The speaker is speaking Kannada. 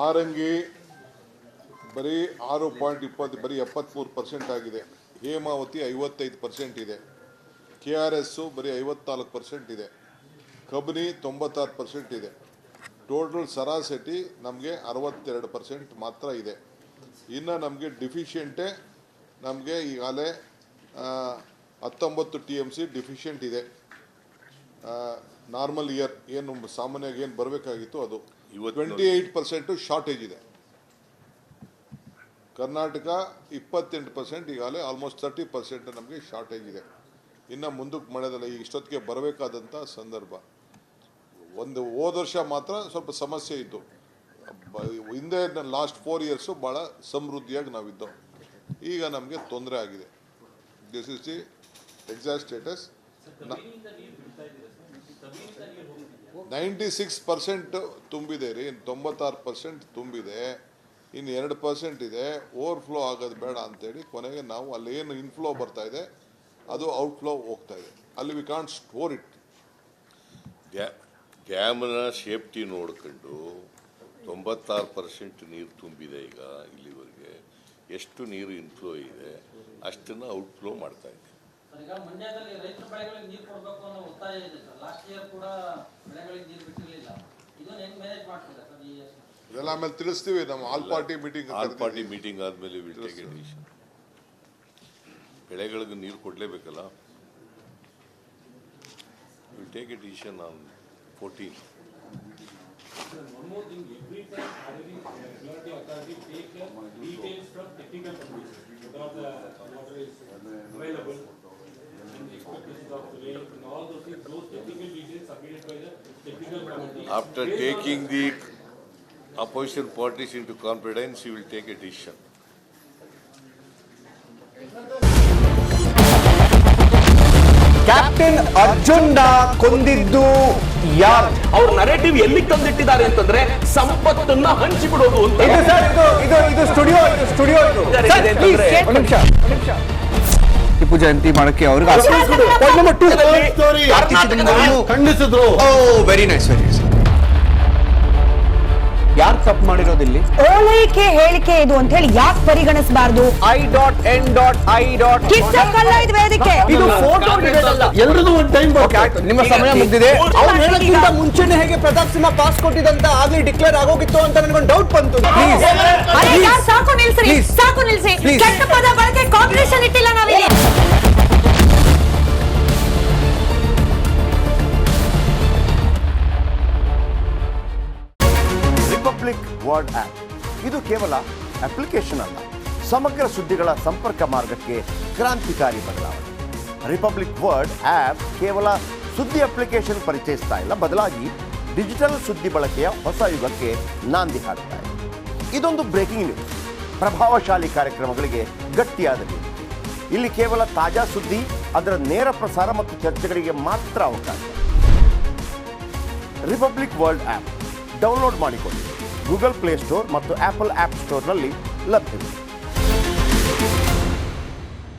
ಆರಂಗಿ ಬರೀ 6.20 ಬರೀ 73% ಆಗಿದೆ. ಹೇಮಾವತಿ 55% ಇದೆ. KRS ಬರೀ 54% ಇದೆ. ಕಬಿನಿ 96% ಇದೆ. ಟೋಟಲ್ ಸರಾಸರಿ ನಮಗೆ 62% ಮಾತ್ರ ಇದೆ. ಇನ್ನು ನಮಗೆ ಡಿಫಿಷಿಯೆಂಟೇ ನಮಗೆ ಈಗಾಗಲೇ 19 TMC ಡಿಫಿಷಿಯೆಂಟ್ ಇದೆ. ನಾರ್ಮಲ್ ಇಯರ್ ಏನು ಸಾಮಾನ್ಯವಾಗಿ ಏನು ಬರಬೇಕಾಗಿತ್ತು ಅದು 28% ಶಾರ್ಟೇಜ್ ಇದೆ. ಕರ್ನಾಟಕ 28% ಈಗಾಗಲೇ ಆಲ್ಮೋಸ್ಟ್ 30% ನಮಗೆ ಶಾರ್ಟೇಜ್ ಇದೆ. ಇನ್ನು ಮುಂದಕ್ಕೆ ಮಾಡೋದಲ್ಲ, ಈಗ ಇಷ್ಟೊತ್ತಿಗೆ ಬರಬೇಕಾದಂಥ ಸಂದರ್ಭ. ಒಂದು ಹೋದ ವರ್ಷ ಮಾತ್ರ ಸ್ವಲ್ಪ ಸಮಸ್ಯೆ ಇತ್ತು. ಹಿಂದೆ ಲಾಸ್ಟ್ 4 ಇಯರ್ಸು ಭಾಳ ಸಮೃದ್ಧಿಯಾಗಿ ನಾವಿದ್ದೋ. ಈಗ ನಮಗೆ ತೊಂದರೆ ಆಗಿದೆ. This is the exact status. 96% ತುಂಬಿದೆ ರೀ, 96% ತುಂಬಿದೆ. ಇನ್ನು 2% ಇದೆ. ಓವರ್ಫ್ಲೋ ಆಗೋದು ಬೇಡ ಅಂತೇಳಿ ಕೊನೆಗೆ ನಾವು ಅಲ್ಲಿ ಏನು ಇನ್ಫ್ಲೋ ಬರ್ತಾ ಇದೆ ಅದು ಔಟ್ಫ್ಲೋ ಹೋಗ್ತಾ ಇದೆ. ಅಲ್ಲಿ ವಿ ಕಾಂಟ್ ಸ್ಟೋರ್ ಇಟ್. ಡ್ಯಾಮ್ನ ಸೇಫ್ಟಿ ನೋಡ್ಕೊಂಡು 96% ನೀರು ತುಂಬಿದೆ. ಈಗ ಇಲ್ಲಿವರೆಗೆ ಎಷ್ಟು ನೀರು ಇನ್ಫ್ಲೋ ಇದೆ ಅಷ್ಟನ್ನು ಔಟ್ಫ್ಲೋ ಮಾಡ್ತಾ ಇದೆ. ಇದೆಲ್ಲ ಆಮೇಲೆ ತಿಳಿಸ್ತೀವಿ. ನಮ್ಮ ಆಲ್ ಪಾರ್ಟಿ ಮೀಟಿಂಗ್ ಆದಮೇಲೆ ವಿಲ್ ಟೇಕ್ ಎ ಡಿಸಿಷನ್. ಬೆಳೆಗಳಿಗೆ ನೀರು ಕೊಡಲೇಬೇಕಲ್ಲ. Will take a decision on 14. One more thing, every time regulatory authority take details from technical commission, whether the water is available and expectations of the rain and all those things, those technical details submitted by the technical committee. After taking the opposition parties into confidence, he will take a decision. Captain Arjun ಕೊಂದಿದ್ದು ಯಾರು? ಅವ್ರ ನರೇಟಿವ್ ಎಲ್ಲಿ ತಂದಿಟ್ಟಿದ್ದಾರೆ ಅಂತಂದ್ರೆ ಸಂಪತ್ತನ್ನ ಹಂಚಿಬಿಡೋದು ಅಂತ. ಇದು ಸ್ಟುಡಿಯೋ ಟಿಪ್ಪು ಜಯಂತಿ ಮಾಡಕ್ಕೆ ಅವ್ರಿಗೆ ಖಂಡಿಸಿದ್ರು. Very nice. ಯಾರು ತಪ್ಪು ಮಾಡಿರೋದಿಲ್ಲಿ? ಓಲೈಕೆ ಹೇಳಿಕೆ ಇದು ಅಂತ ಹೇಳಿ ಯಾಕೆ ಪರಿಗಣಿಸಬಾರದು? I.N.I. ಕಿಚ್ಚಕ್ಕಲ್ಲ ಇದು ವೇದಿಕೆ. ಇದು ಫೋಟೋ ಎಲ್ರಿಗೂ ಒಂದು ಟೈಮ್. ನಿಮ್ಮ ಸಮಯ ಮುಗಿದಿದೆ. ಅವ್ರು ಹೇಳೋಕ್ಕಿಂತ ಮುಂಚೆನೆ ಹೇಗೆ ಪ್ರತಾಪ್ ಸಿಂಹ ಪಾಸ್ ಕೊಟ್ಟಿದಂತ ಆಗ್ಲಿ ಡಿಕ್ಲೇರ್ ಆಗೋಗಿತ್ತು ಅಂತ ನನಗೊಂದು ಡೌಟ್ ಬಂತು. ಸಾಕು ನಿಲ್ಸಿ. ಕೆಟ್ಟ ಪದ ಬಳಕೆ ಕಾಂಪಿಟೇಷನ್ ಇಟ್ಟಿಲ್ಲ ನಾವಿಲ್ಲಿ. ರಿಪಬ್ಲಿಕ್ ವರ್ಡ್ ಆಪ್ ಇದು ಕೇವಲ ಅಪ್ಲಿಕೇಶನ್ ಅಲ್ಲ, ಸಮಗ್ರ ಸುದ್ದಿಗಳ ಸಂಪರ್ಕ ಮಾರ್ಗಕ್ಕೆ ಕ್ರಾಂತಿಕಾರಿ ಬದಲಾವಣೆ. ರಿಪಬ್ಲಿಕ್ ವರ್ಡ್ ಆಪ್ ಕೇವಲ ಸುದ್ದಿ ಅಪ್ಲಿಕೇಶನ್ ಪರಿಚಯಿಸ್ತಾ ಇಲ್ಲ, ಬದಲಾಗಿ ಡಿಜಿಟಲ್ ಸುದ್ದಿ ಬಳಕೆಯ ಹೊಸ ಯುಗಕ್ಕೆ ನಾಂದಿ ಹಾಡ್ತಾ ಇದೆ. ಇದೊಂದು ಬ್ರೇಕಿಂಗ್ ನ್ಯೂಸ್, ಪ್ರಭಾವಶಾಲಿ ಕಾರ್ಯಕ್ರಮಗಳಿಗೆ ಗಟ್ಟಿಯಾದ ನ್ಯೂಸ್. ಇಲ್ಲಿ ಕೇವಲ ತಾಜಾ ಸುದ್ದಿ, ಅದರ ನೇರ ಪ್ರಸಾರ ಮತ್ತು ಚರ್ಚೆಗಳಿಗೆ ಮಾತ್ರ ಅವಕಾಶ. ರಿಪಬ್ಲಿಕ್ ವರ್ಲ್ಡ್ ಆಪ್ ಡೌನ್ಲೋಡ್ ಮಾಡಿಕೊಳ್ಳಿ. ಗೂಗಲ್ ಪ್ಲೇ ಸ್ಟೋರ್ ಮತ್ತು ಆಪಲ್ ಆಪ್ ಸ್ಟೋರ್ನಲ್ಲಿ ಲಭ್ಯವಿದೆ.